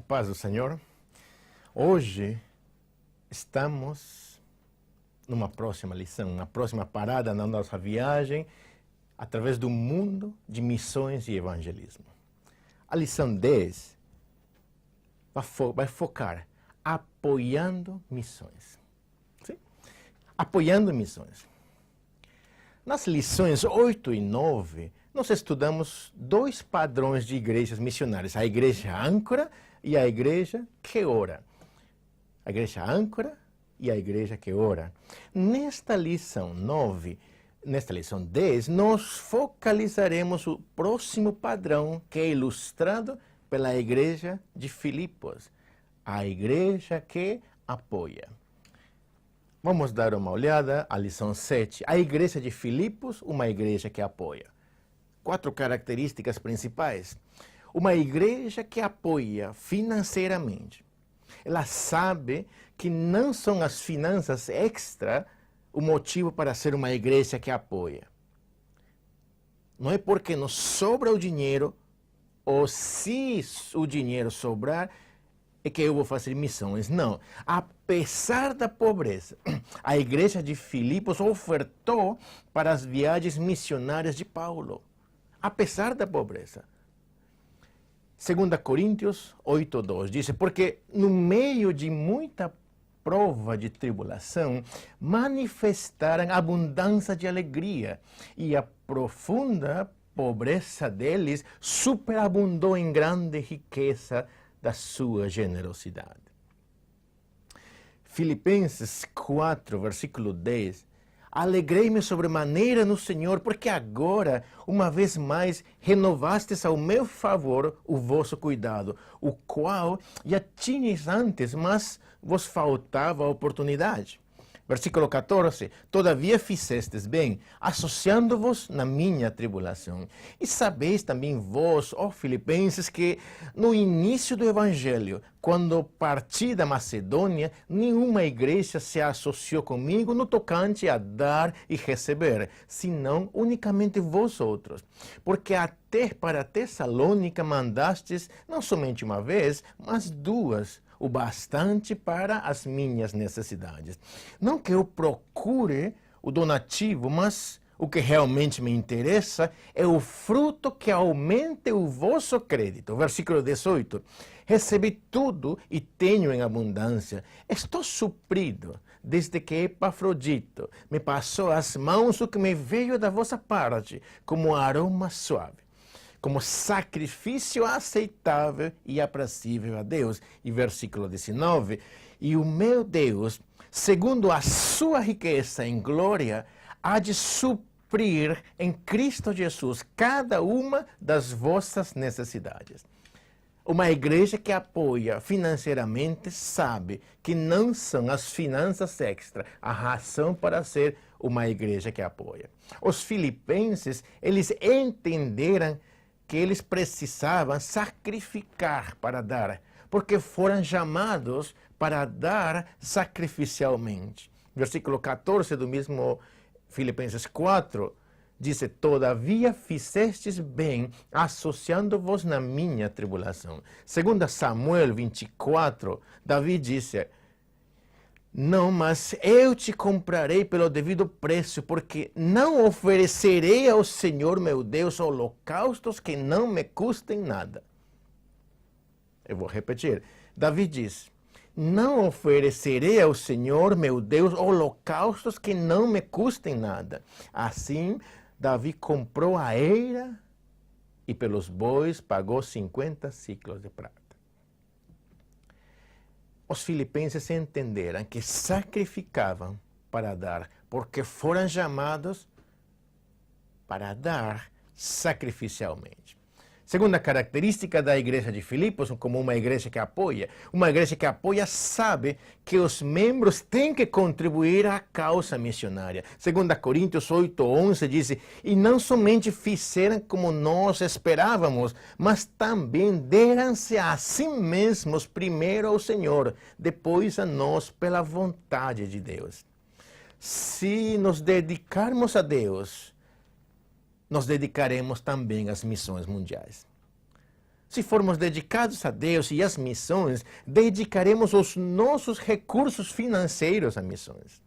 paz do Senhor. Hoje estamos numa próxima lição, uma próxima parada na nossa viagem através do mundo de missões e evangelismo. A lição 10 vai focar apoiando missões. Sim? Apoiando missões. Nas lições 8 e 9, nós estudamos dois padrões de igrejas missionárias, a igreja âncora e a igreja que ora. A igreja âncora e a igreja que ora. Nesta lição 9, nesta lição 10, nós focalizaremos o próximo padrão que é ilustrado pela igreja de Filipos, a igreja que apoia. Vamos dar uma olhada à lição 7. A igreja de Filipos, uma igreja que apoia. 4 características principais. Uma igreja que apoia financeiramente. Ela sabe que não são as finanças extra o motivo para ser uma igreja que apoia. Não é porque nos sobra o dinheiro, ou se o dinheiro sobrar, é que eu vou fazer missões. Não. Apesar da pobreza, a igreja de Filipos ofertou para as viagens missionárias de Paulo. Apesar da pobreza. 2 Coríntios 8:2 diz, porque no meio de muita prova de tribulação, manifestaram abundância de alegria, e a profunda pobreza deles superabundou em grande riqueza da sua generosidade. Filipenses 4, versículo 10. Alegrei-me sobremaneira no Senhor, porque agora, uma vez mais, renovastes ao meu favor o vosso cuidado, o qual já tinhas antes, mas vos faltava a oportunidade. Versículo 14, todavia fizestes bem, associando-vos na minha tribulação. E sabeis também vós, ó Filipenses, que no início do Evangelho, quando parti da Macedônia, nenhuma igreja se associou comigo no tocante a dar e receber, senão unicamente vós outros. Porque até para Tessalônica mandastes não somente uma vez, mas 2, o bastante para as minhas necessidades. Não que eu procure o donativo, mas o que realmente me interessa é o fruto que aumente o vosso crédito. Versículo 18. Recebi tudo e tenho em abundância. Estou suprido, desde que Epafrodito me passou às mãos o que me veio da vossa parte, como aroma suave, como sacrifício aceitável e aprazível a Deus. E versículo 19, e o meu Deus, segundo a sua riqueza em glória, há de suprir em Cristo Jesus cada uma das vossas necessidades. Uma igreja que apoia financeiramente sabe que não são as finanças extra a razão para ser uma igreja que apoia. Os filipenses, eles entenderam que eles precisavam sacrificar para dar, porque foram chamados para dar sacrificialmente. Versículo 14 do mesmo Filipenses 4, diz, todavia fizestes bem, associando-vos na minha tribulação. 2 Samuel 24, Davi disse, não, mas eu te comprarei pelo devido preço, porque não oferecerei ao Senhor meu Deus holocaustos que não me custem nada. Eu vou repetir. Davi diz, não oferecerei ao Senhor meu Deus holocaustos que não me custem nada. Assim, Davi comprou a eira e pelos bois pagou 50 ciclos de prata. Os filipenses entenderam que sacrificavam para dar, porque foram chamados para dar sacrificialmente. Segunda característica da igreja de Filipos, como uma igreja que apoia sabe que os membros têm que contribuir à causa missionária. 2 Coríntios 8:11 diz, e não somente fizeram como nós esperávamos, mas também deram-se a si mesmos primeiro ao Senhor, depois a nós pela vontade de Deus. Se nos dedicarmos a Deus, nos dedicaremos também às missões mundiais. Se formos dedicados a Deus e às missões, dedicaremos os nossos recursos financeiros a missões.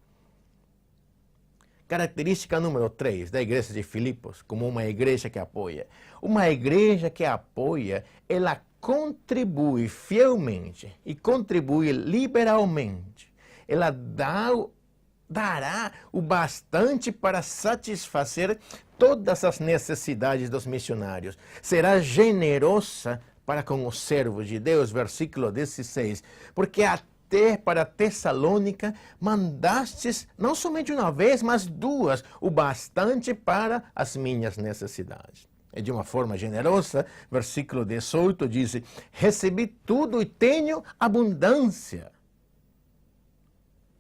Característica número 3 da igreja de Filipos, como uma igreja que apoia. Uma igreja que apoia, ela contribui fielmente e contribui liberalmente. Ela dará o bastante para satisfazer todas as necessidades dos missionários. Será generosa para com os servos de Deus, versículo 16, porque até para Tessalônica mandastes não somente uma vez, mas duas, o bastante para as minhas necessidades. E de uma forma generosa, versículo 18 diz, recebi tudo e tenho abundância.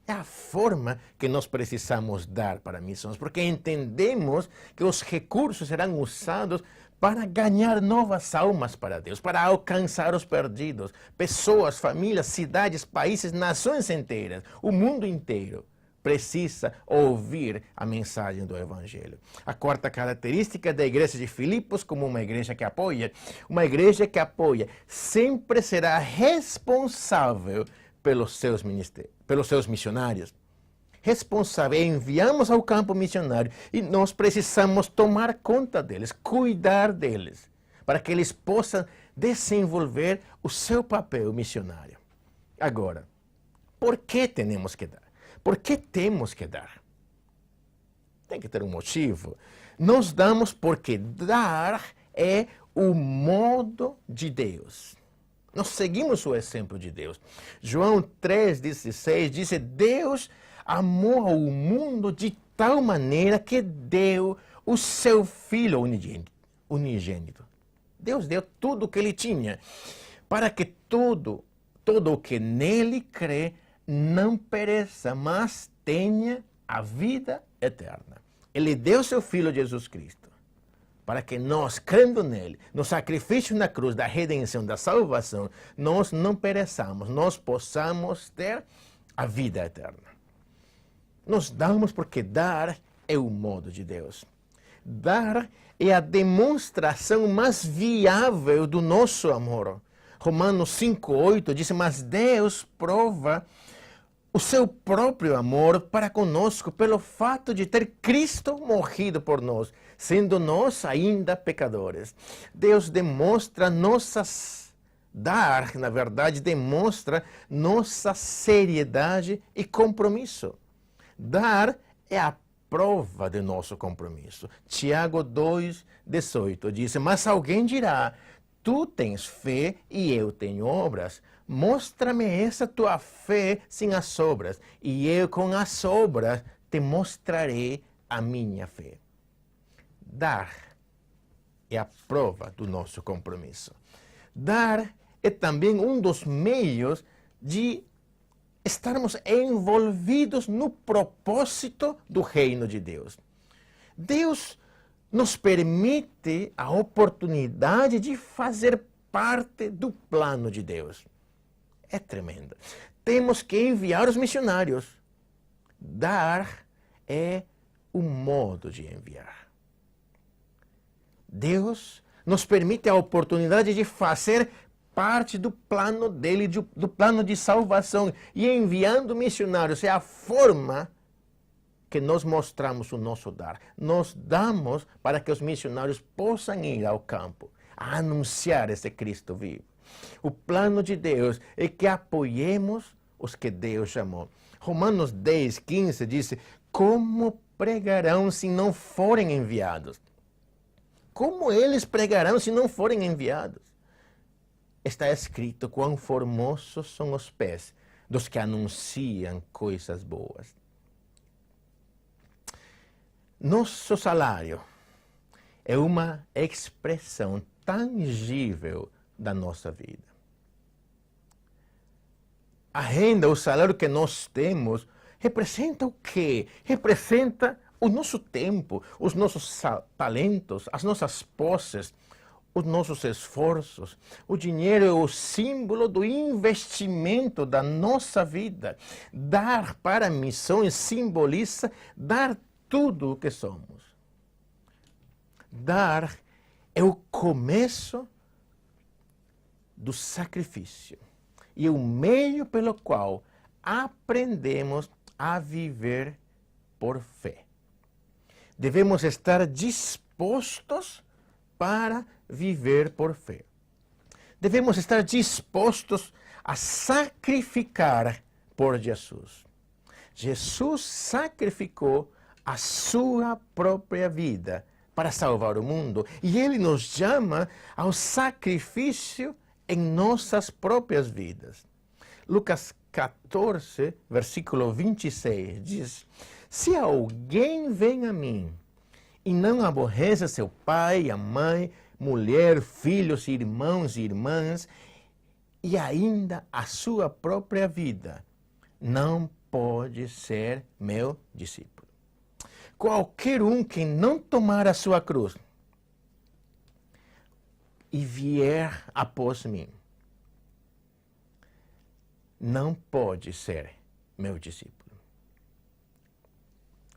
É a forma que nós precisamos dar para missões, porque entendemos que os recursos serão usados para ganhar novas almas para Deus, para alcançar os perdidos, pessoas, famílias, cidades, países, nações inteiras, o mundo inteiro precisa ouvir a mensagem do Evangelho. A quarta característica da igreja de Filipos, como uma igreja que apoia sempre será responsável pelos seus missionários. Responsável, enviamos ao campo missionário e nós precisamos tomar conta deles, cuidar deles, para que eles possam desenvolver o seu papel missionário. Agora, por que temos que dar? Por que temos que dar? Tem que ter um motivo. Nós damos porque dar é o modo de Deus. Nós seguimos o exemplo de Deus. João 3,16 diz: Deus amou ao mundo de tal maneira que deu o seu Filho unigênito. Deus deu tudo o que ele tinha, para que todo o que nele crê não pereça, mas tenha a vida eterna. Ele deu seu Filho Jesus Cristo, para que nós, crendo nele, no sacrifício na cruz da redenção, da salvação, nós não pereçamos, nós possamos ter a vida eterna. Nós damos porque dar é o modo de Deus. Dar é a demonstração mais viável do nosso amor. Romanos 5,8 diz, mas Deus prova o seu próprio amor para conosco pelo fato de ter Cristo morrido por nós, sendo nós ainda pecadores. Deus demonstra dar, na verdade, demonstra nossa seriedade e compromisso. Dar é a prova de nosso compromisso. Tiago 2,18 diz, mas alguém dirá, tu tens fé e eu tenho obras. Mostra-me essa tua fé sem as obras, e eu com as obras te mostrarei a minha fé. Dar é a prova do nosso compromisso. Dar é também um dos meios de estarmos envolvidos no propósito do reino de Deus. Deus nos permite a oportunidade de fazer parte do plano de Deus. É tremendo. Temos que enviar os missionários. Dar é o modo de enviar. Deus nos permite a oportunidade de fazer parte do plano dele, do plano de salvação. E enviando missionários é a forma que nós mostramos o nosso dar. Nós damos para que os missionários possam ir ao campo, a anunciar esse Cristo vivo. O plano de Deus é que apoiemos os que Deus chamou. Romanos 10,15 diz, como pregarão se não forem enviados? Como eles pregarão se não forem enviados? Está escrito, quão formosos são os pés dos que anunciam coisas boas. Nosso salário é uma expressão tangível da nossa vida. A renda, o salário que nós temos, representa o quê? Representa o nosso tempo, os nossos talentos, as nossas posses, os nossos esforços. O dinheiro é o símbolo do investimento da nossa vida. Dar para missões simboliza dar tudo o que somos. Dar é o começo do sacrifício e o meio pelo qual aprendemos a viver por fé. Devemos estar dispostos para viver por fé. Devemos estar dispostos a sacrificar por Jesus. Jesus sacrificou a sua própria vida para salvar o mundo. E Ele nos chama ao sacrifício em nossas próprias vidas. Lucas 14, versículo 26, diz: se alguém vem a mim e não aborrece seu pai, a mãe, mulher, filhos, irmãos e irmãs, e ainda a sua própria vida, não pode ser meu discípulo. Qualquer um que não tomar a sua cruz e vier após mim, não pode ser meu discípulo.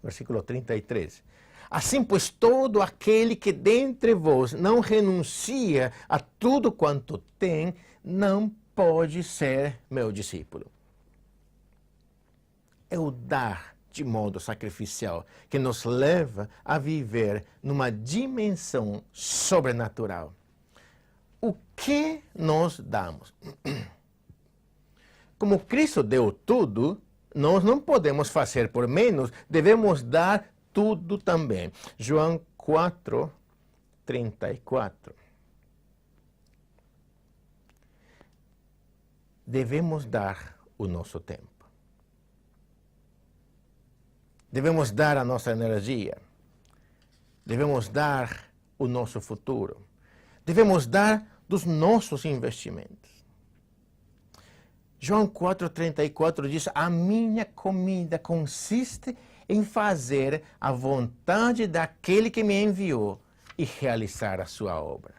Versículo 33. Assim, pois, todo aquele que dentre vós não renuncia a tudo quanto tem, não pode ser meu discípulo. É o dar de modo sacrificial que nos leva a viver numa dimensão sobrenatural. O que nós damos? Como Cristo deu tudo, nós não podemos fazer por menos, devemos dar tudo também. João 4, 34. Devemos dar o nosso tempo. Devemos dar a nossa energia. Devemos dar o nosso futuro. Devemos dar dos nossos investimentos. João 4,34 diz: a minha comida consiste em fazer a vontade daquele que me enviou e realizar a sua obra.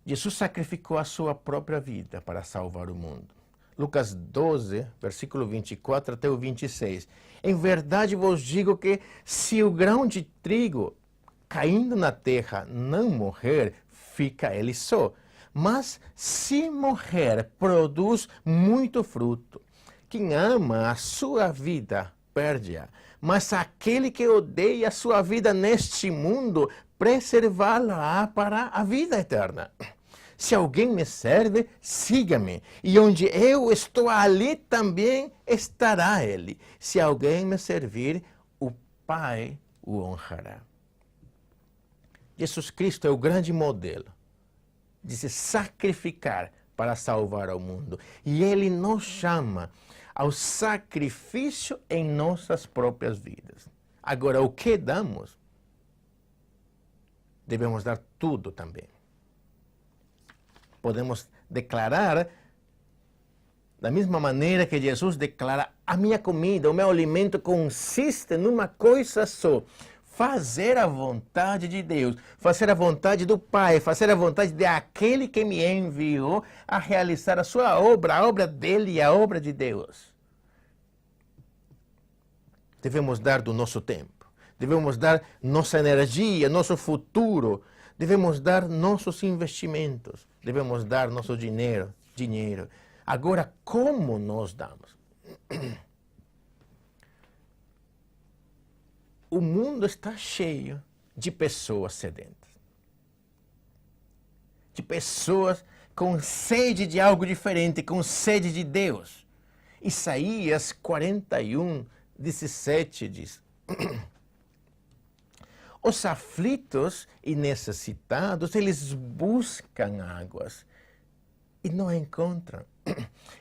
Jesus sacrificou a sua própria vida para salvar o mundo. Lucas 12, versículo 24 até o 26. Em verdade vos digo que se o grão de trigo caindo na terra não morrer, fica ele só. Mas se morrer, produz muito fruto. Quem ama a sua vida, perde-a. Mas aquele que odeia a sua vida neste mundo, preservá-la para a vida eterna. Se alguém me serve, siga-me. E onde eu estou, ali também estará ele. Se alguém me servir, o Pai o honrará. Jesus Cristo é o grande modelo de se sacrificar para salvar o mundo. E Ele nos chama ao sacrifício em nossas próprias vidas. Agora, o que damos? Devemos dar tudo também. Podemos declarar, da mesma maneira que Jesus declara: a minha comida, o meu alimento consiste numa coisa só: fazer a vontade de Deus, fazer a vontade do Pai, fazer a vontade daquele que me enviou a realizar a sua obra, a obra dele e a obra de Deus. Devemos dar do nosso tempo, devemos dar nossa energia, nosso futuro, devemos dar nossos investimentos, devemos dar nosso dinheiro. Agora, como nós damos? O mundo está cheio de pessoas sedentas, de pessoas com sede de algo diferente, com sede de Deus. Isaías 41, 17 diz: os aflitos e necessitados, eles buscam águas e não a encontram,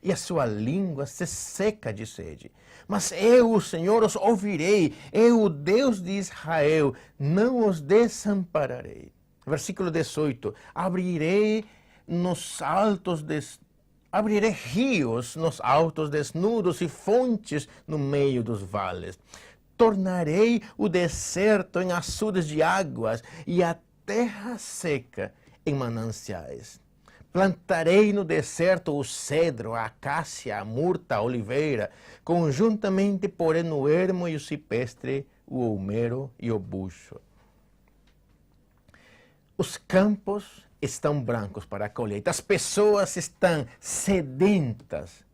e a sua língua se seca de sede. Mas eu, o Senhor, os ouvirei, eu, o Deus de Israel, não os desampararei. Versículo 18, abrirei rios nos altos desnudos e fontes no meio dos vales. Tornarei o deserto em açudes de águas e a terra seca em mananciais. Plantarei no deserto o cedro, a acácia, a murta, a oliveira, conjuntamente porém o ermo e o cipestre, o almero e o bucho. Os campos estão brancos para a colheita. As pessoas estão sedentas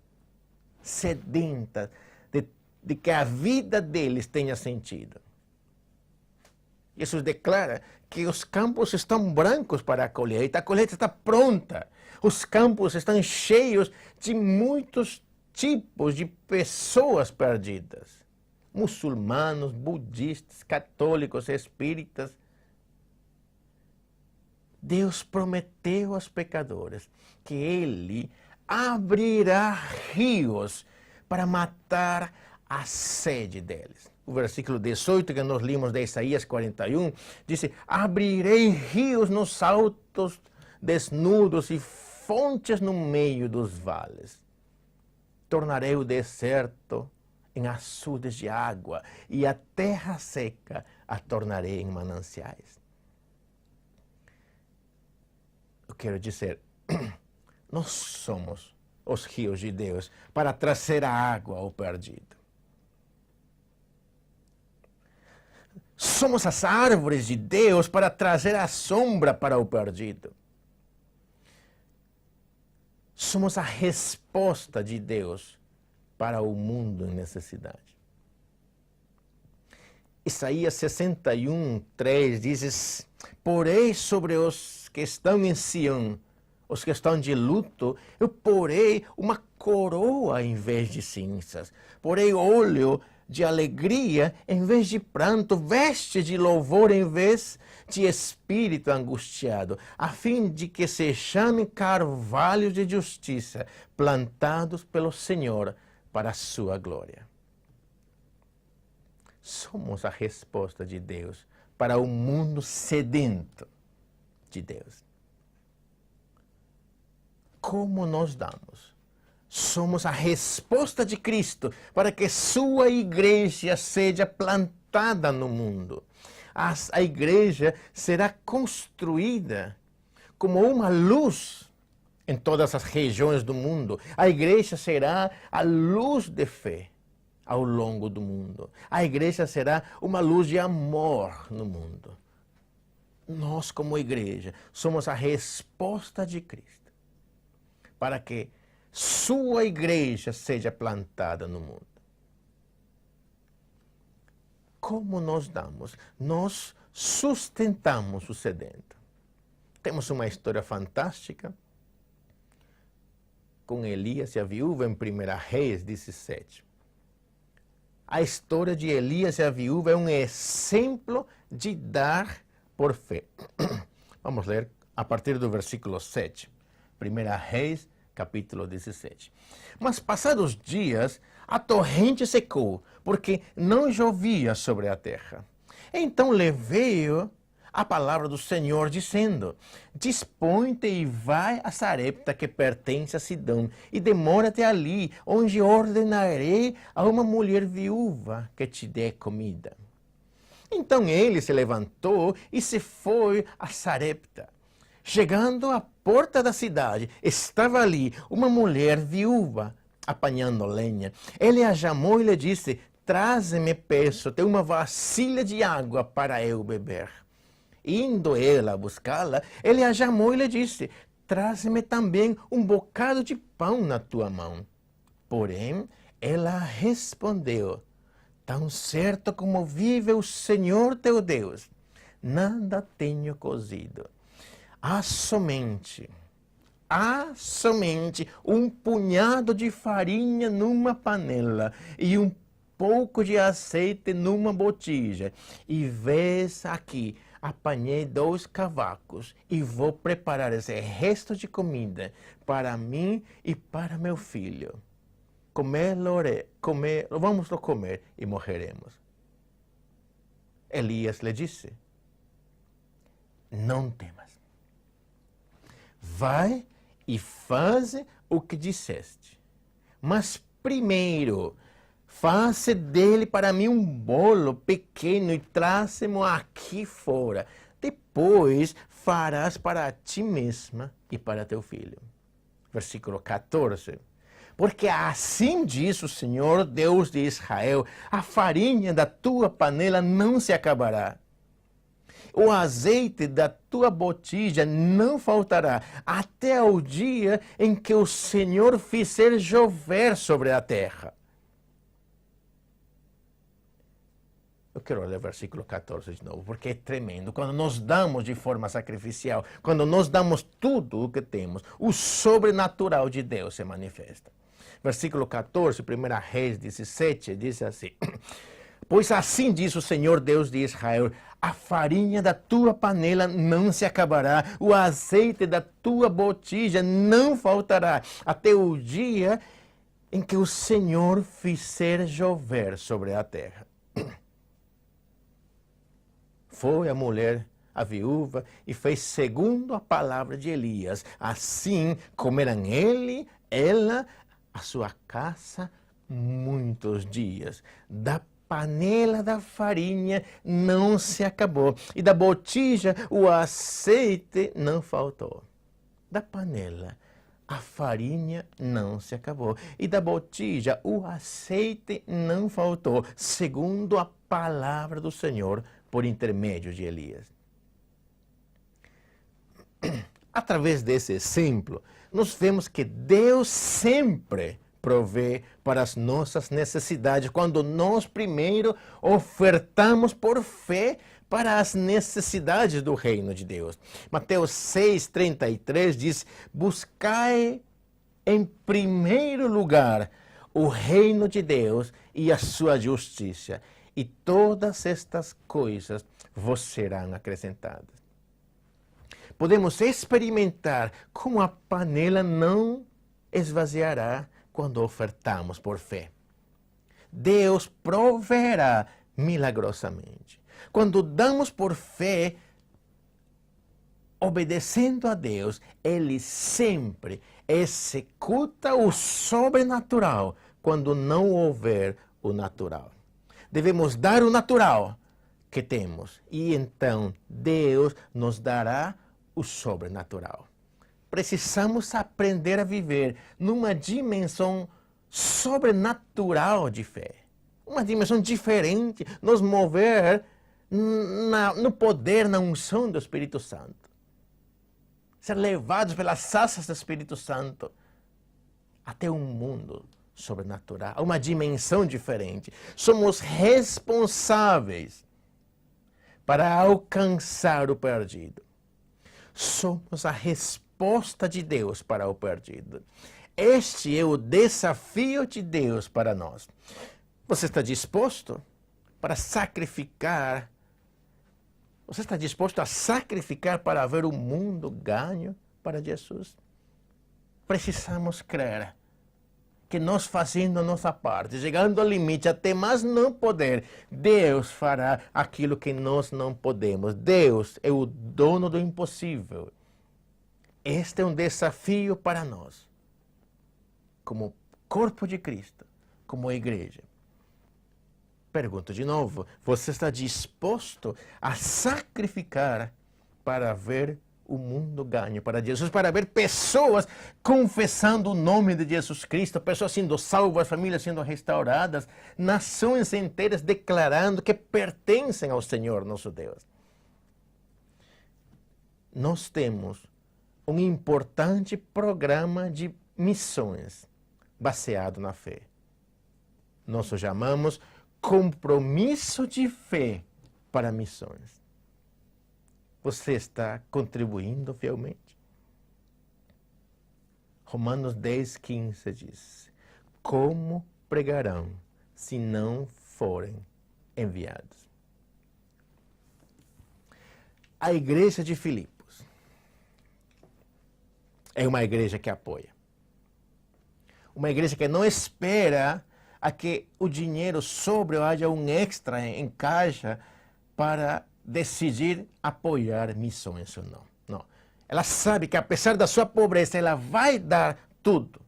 de que a vida deles tenha sentido. Jesus declara que os campos estão brancos para a colheita está pronta. Os campos estão cheios de muitos tipos de pessoas perdidas. Muçulmanos, budistas, católicos, espíritas. Deus prometeu aos pecadores que Ele abrirá rios para matar a sede deles. O versículo 18 que nós limos de Isaías 41 diz: abrirei rios nos altos desnudos e fontes no meio dos vales. Tornarei o deserto em açudes de água e a terra seca a tornarei em mananciais. Eu quero dizer, nós somos os rios de Deus para trazer a água ao perdido. Somos as árvores de Deus para trazer a sombra para o perdido. Somos a resposta de Deus para o mundo em necessidade. Isaías 61:3 diz: porei sobre os que estão em Sião, os que estão de luto, eu porei uma coroa em vez de cinzas, porei óleo de alegria em vez de pranto, veste de louvor em vez de espírito angustiado, a fim de que se chame carvalhos de justiça, plantados pelo Senhor para a sua glória. Somos a resposta de Deus para o mundo sedento de Deus. Como nós damos? Somos a resposta de Cristo para que sua igreja seja plantada no mundo. A igreja será construída como uma luz em todas as regiões do mundo. A igreja será a luz de fé ao longo do mundo. A igreja será uma luz de amor no mundo. Nós, como igreja, somos a resposta de Cristo para que sua igreja seja plantada no mundo. Como nós damos? Nós sustentamos o sedento. Temos uma história fantástica com Elias e a viúva em 1 Reis 17. A história de Elias e a viúva é um exemplo de dar por fé. Vamos ler a partir do versículo 7. 1 Reis, capítulo 17. Mas passados dias, a torrente secou, porque não chovia sobre a terra. Então lhe veio a palavra do Senhor, dizendo: dispõe-te e vai a Sarepta, que pertence a Sidom, e demora-te ali, onde ordenarei a uma mulher viúva que te dê comida. Então ele se levantou e se foi a Sarepta. Chegando à porta da cidade, estava ali uma mulher viúva apanhando lenha. Ele a chamou e lhe disse: traze-me, peço-te, uma vasilha de água para eu beber. Indo ela a buscá-la, ele a chamou e lhe disse: traze-me também um bocado de pão na tua mão. Porém, ela respondeu: tão certo como vive o Senhor teu Deus, nada tenho cozido. Há somente um punhado de farinha numa panela e um pouco de azeite numa botija. E vês aqui, apanhei 2 cavacos e vou preparar esse resto de comida para mim e para meu filho. Vamos comer e morreremos. Elias lhe disse: não temas. Vai e faze o que disseste. Mas primeiro, faze dele para mim um bolo pequeno e traze-mo aqui fora. Depois farás para ti mesma e para teu filho. Versículo 14. Porque assim diz o Senhor, Deus de Israel: a farinha da tua panela não se acabará, O azeite da tua botija não faltará, até o dia em que o Senhor fizer chover sobre a terra. Eu quero ler o versículo 14 de novo, porque é tremendo. Quando nós damos de forma sacrificial, quando nós damos tudo o que temos, o sobrenatural de Deus se manifesta. Versículo 14, 1 Reis 17, diz assim: Pois assim diz o Senhor Deus de Israel: a farinha da tua panela não se acabará, o azeite da tua botija não faltará, até o dia em que o Senhor fizer chover sobre a terra. Foi a mulher, a viúva, e fez segundo a palavra de Elias. Assim comeram ele, ela, a sua casa, muitos dias. Da panela da farinha não se acabou, e da botija o azeite não faltou. Da panela a farinha não se acabou, e da botija o azeite não faltou, segundo a palavra do Senhor por intermédio de Elias. Através desse exemplo, nós vemos que Deus sempre provê para as nossas necessidades, quando nós primeiro ofertamos por fé para as necessidades do reino de Deus. Mateus 6,33 diz: buscai em primeiro lugar o reino de Deus e a sua justiça, e todas estas coisas vos serão acrescentadas. Podemos experimentar como a panela não esvaziará quando ofertamos por fé. Deus proverá milagrosamente. Quando damos por fé, obedecendo a Deus, Ele sempre executa o sobrenatural quando não houver o natural. Devemos dar o natural que temos, e então Deus nos dará o sobrenatural. Precisamos aprender a viver numa dimensão sobrenatural de fé. Uma dimensão diferente, nos mover no poder, na unção do Espírito Santo. Ser levados pelas asas do Espírito Santo até um mundo sobrenatural, uma dimensão diferente. Somos responsáveis para alcançar o perdido. Somos a resposta de Deus para o perdido. Este é o desafio de Deus para nós. Você está disposto para sacrificar? Você está disposto a sacrificar para ver o mundo ganho para Jesus? Precisamos crer que nós fazendo a nossa parte, chegando ao limite, até mais não poder, Deus fará aquilo que nós não podemos. Deus é o dono do impossível. Este é um desafio para nós, como corpo de Cristo, como igreja. Pergunto de novo, você está disposto a sacrificar para ver o mundo ganho para Jesus, para ver pessoas confessando o nome de Jesus Cristo, pessoas sendo salvas, famílias sendo restauradas, nações inteiras declarando que pertencem ao Senhor nosso Deus? Nós temos um importante programa de missões baseado na fé. Nós o chamamos compromisso de fé para missões. Você está contribuindo fielmente? Romanos 10:15 diz: como pregarão se não forem enviados? A igreja de Filipos é uma igreja que apoia. Uma igreja que não espera a que o dinheiro sobre ou haja um extra em caixa para decidir apoiar missões ou não. Não. Ela sabe que, apesar da sua pobreza, ela vai dar tudo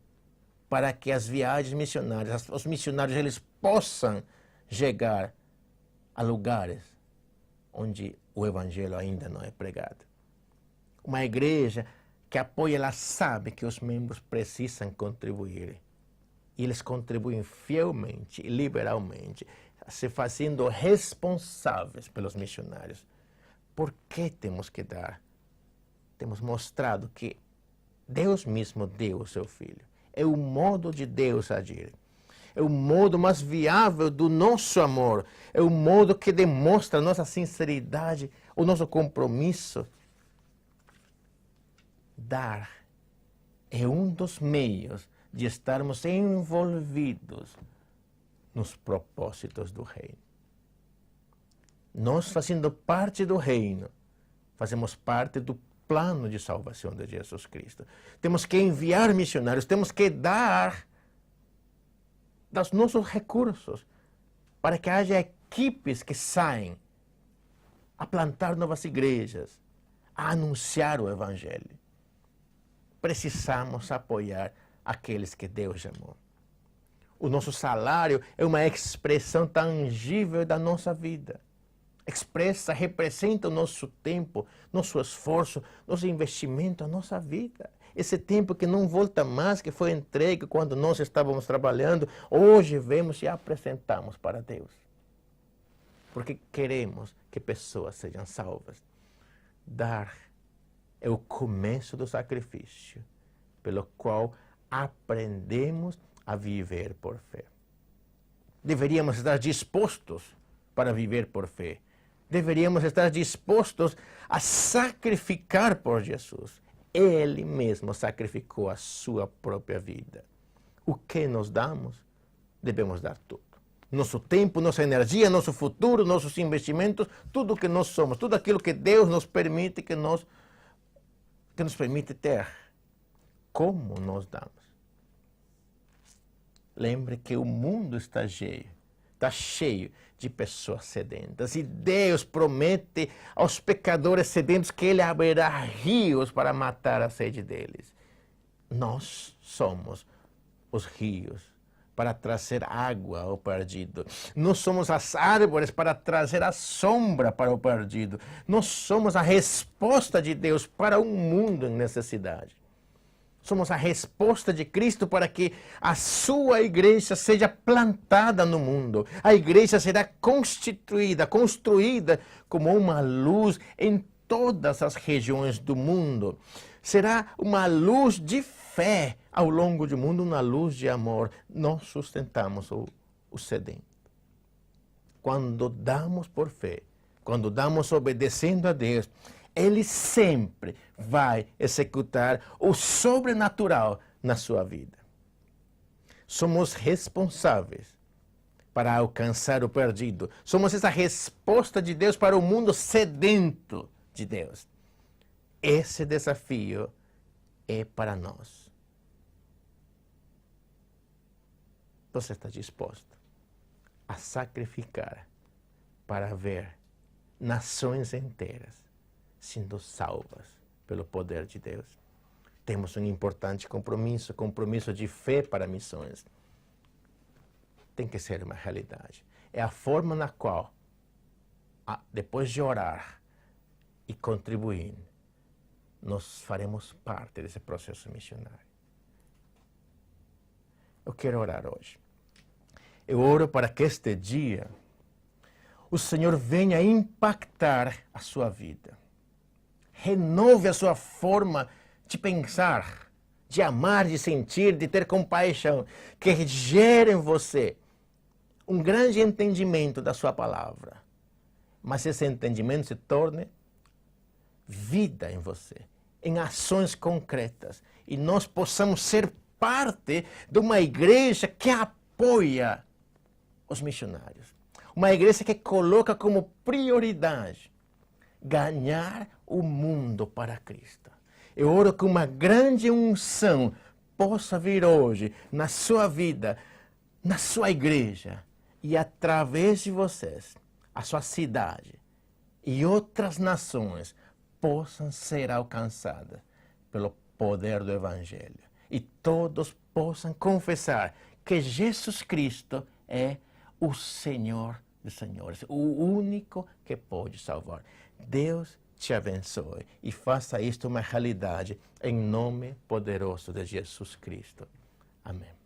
para que as viagens missionárias, os missionários, eles possam chegar a lugares onde o evangelho ainda não é pregado. Uma igreja que apoia, ela sabe que os membros precisam contribuir. E eles contribuem fielmente e liberalmente, se fazendo responsáveis pelos missionários. Por que temos que dar? Temos mostrado que Deus mesmo deu o seu Filho. É o modo de Deus agir. É o modo mais viável do nosso amor. É o modo que demonstra a nossa sinceridade, o nosso compromisso. Dar é um dos meios de estarmos envolvidos nos propósitos do reino. Nós, fazendo parte do reino, fazemos parte do plano de salvação de Jesus Cristo. Temos que enviar missionários, temos que dar dos nossos recursos para que haja equipes que saem a plantar novas igrejas, a anunciar o Evangelho. Precisamos apoiar aqueles que Deus chamou. O nosso salário é uma expressão tangível da nossa vida. Expressa, representa o nosso tempo, nosso esforço, nosso investimento, a nossa vida. Esse tempo que não volta mais, que foi entregue quando nós estávamos trabalhando, hoje vemos e apresentamos para Deus. Porque queremos que pessoas sejam salvas. Dar é o começo do sacrifício, pelo qual aprendemos a viver por fé. Deveríamos estar dispostos para viver por fé. Deveríamos estar dispostos a sacrificar por Jesus. Ele mesmo sacrificou a sua própria vida. O que nos damos, devemos dar tudo. Nosso tempo, nossa energia, nosso futuro, nossos investimentos, tudo que nós somos, tudo aquilo que Deus nos permite, que nos permite ter. Como nós damos? Lembre que o mundo está cheio de pessoas sedentas. E Deus promete aos pecadores sedentos que Ele abrirá rios para matar a sede deles. Nós somos os rios para trazer água ao perdido. Nós somos as árvores para trazer a sombra para o perdido. Nós somos a resposta de Deus para um mundo em necessidade. Somos a resposta de Cristo para que a sua igreja seja plantada no mundo. A igreja será construída como uma luz em todas as regiões do mundo. Será uma luz de fé ao longo do mundo, uma luz de amor. Nós sustentamos o sedento. Quando damos por fé, quando damos obedecendo a Deus, Ele sempre vai executar o sobrenatural na sua vida. Somos responsáveis para alcançar o perdido. Somos essa resposta de Deus para o mundo sedento de Deus. Esse desafio é para nós. Você está disposto a sacrificar para ver nações inteiras sendo salvas pelo poder de Deus? Temos um importante compromisso de fé para missões. Tem que ser uma realidade. É a forma na qual, depois de orar e contribuir, nós faremos parte desse processo missionário. Eu quero orar hoje. Eu oro para que este dia o Senhor venha impactar a sua vida. Renove a sua forma de pensar, de amar, de sentir, de ter compaixão, que gere em você um grande entendimento da sua palavra. Mas esse entendimento se torne vida em você, em ações concretas. E nós possamos ser parte de uma igreja que apoia os missionários. Uma igreja que coloca como prioridade ganhar o mundo para Cristo. Eu oro que uma grande unção possa vir hoje na sua vida, na sua igreja, e através de vocês, a sua cidade e outras nações possam ser alcançadas pelo poder do Evangelho. E todos possam confessar que Jesus Cristo é o Senhor dos Senhores, o único que pode salvar. Deus te abençoe e faça isto uma realidade em nome poderoso de Jesus Cristo. Amém.